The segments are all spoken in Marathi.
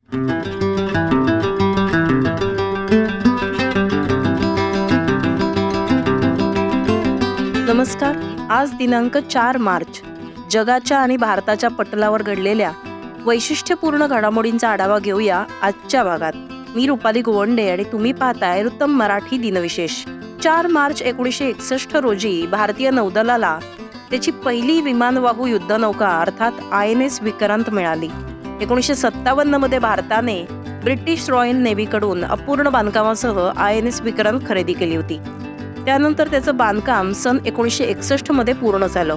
नमस्कार. आज दिनांक 4 मार्च. जगाच्या आणि भारताच्या पटलावर घडलेल्या वैशिष्ट्यपूर्ण घडामोडींचा आढावा घेऊया आजच्या भागात. मी रुपाली गोवंडे आणि तुम्ही पाहताय वृत्तम मराठी दिनविशेष. 4 मार्च 1961 रोजी भारतीय नौदलाला त्याची पहिली विमानवाहू युद्धनौका अर्थात INS विक्रांत मिळाली. 1957 मध्ये भारताने ब्रिटिश रॉयल नेव्हीकडून अपूर्ण बांधकामासह INS विक्रांत खरेदी केली होती. त्यानंतर त्याचं बांधकाम सन 1961 मध्ये पूर्ण झालं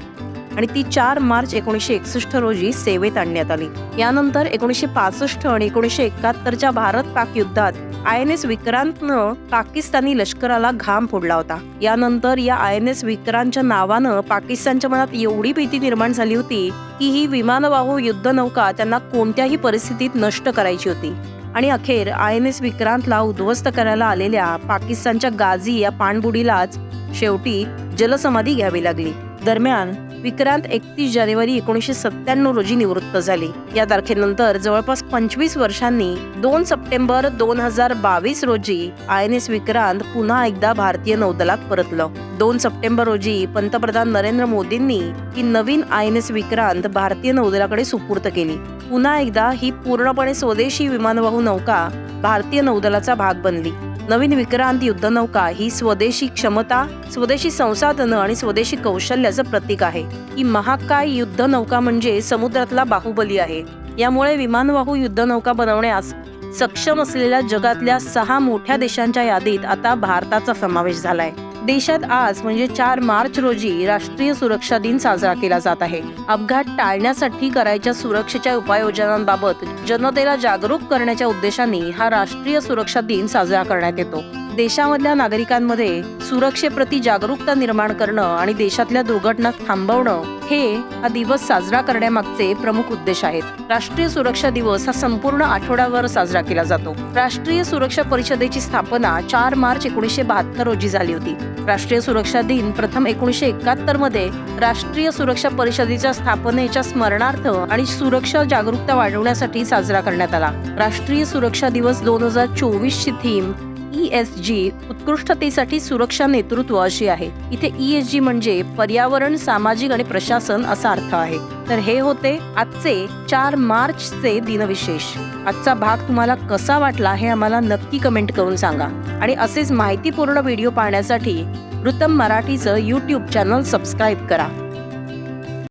आणि ती 4 मार्च 1961 रोजी सेवेत आणण्यात आली. यानंतर 1965 आणि 1971च्या भारत-पाक युद्धात INS विक्रांतनं पाकिस्तानी लष्कराला घाम फोडला होता. यानंतर या INS विक्रांतच्या नावानं पाकिस्तानच्या मनात एवढी भीती निर्माण झाली होती की ही विमानवाहू युद्धनौका त्यांना कोणत्याही परिस्थितीत नष्ट करायची होती आणि अखेर INS विक्रांतला उद्ध्वस्त करायला आलेल्या पाकिस्तानच्या गाझी या पाणबुडीलाच शेवटी जलसमाधी घ्यावी लागली. दरम्यान विक्रांत 31 जानेवारी 1997 रोजी निवृत्त झाली. या तारखेनंतर जवळपास 25 वर्षांनी 2 सप्टेंबर 2022 रोजी INS विक्रांत पुन्हा एकदा भारतीय नौदलात परतलं. 2 सप्टेंबर रोजी पंतप्रधान नरेंद्र मोदींनी ही नवीन INS विक्रांत भारतीय नौदलाकडे सुपूर्द केली. पुन्हा एकदा ही पूर्णपणे स्वदेशी विमानवाहू नौका भारतीय नौदलाचा भाग बनली. नवीन विक्रांत युद्धनौका ही स्वदेशी क्षमता, स्वदेशी संसाधनं आणि स्वदेशी कौशल्याचं प्रतीक आहे. ही महाकाय युद्धनौका म्हणजे समुद्रातला बाहुबली आहे. यामुळे विमानवाहू युद्धनौका बनवण्यास सक्षम असलेल्या जगातल्या 6 मोठ्या देशांच्या यादीत आता भारताचा समावेश झालाय. देशात आज म्हणजे 4 मार्च रोजी राष्ट्रीय सुरक्षा दिन साजरा केला जात आहे. अपघात टाळण्यासाठी करायच्या सुरक्षेच्या उपाययोजनांबाबत जनतेला जागरूक करण्याच्या उद्देशाने हा राष्ट्रीय सुरक्षा दिन साजरा करण्यात येतो. देशामधल्या नागरिकांमध्ये सुरक्षेप्रती जागरूकता निर्माण करणं आणि देशातल्या दुर्घटना थांबवणं हे हा दिवस साजरा करण्यामागचे प्रमुख उद्देश आहेत. राष्ट्रीय सुरक्षा दिवस हा संपूर्ण आठवड्यावर साजरा केला जातो. राष्ट्रीय सुरक्षा परिषदेची स्थापना 4 मार्च 1972 रोजी झाली होती. राष्ट्रीय सुरक्षा दिन प्रथम 1971 मध्ये राष्ट्रीय सुरक्षा परिषदेच्या स्थापनेच्या स्मरणार्थ आणि सुरक्षा जागरूकता वाढवण्यासाठी साजरा करण्यात आला. राष्ट्रीय सुरक्षा दिवस 2024 ची थीम ESG उत्कृष्टतेसाठी सुरक्षा नेतृत्व अशी आहे. इथे ESG म्हणजे पर्यावरण, सामाजिक आणि प्रशासन असा अर्थ आहे. तर हे होते आजचे 4 मार्चचे दिनविशेष. आजचा भाग तुम्हाला कसा वाटला हे आम्हाला नक्की कमेंट करून सांगा आणि असेच माहितीपूर्ण व्हिडिओ पाहण्यासाठी वृत्तम मराठीचं YouTube चॅनल सबस्क्राईब करा.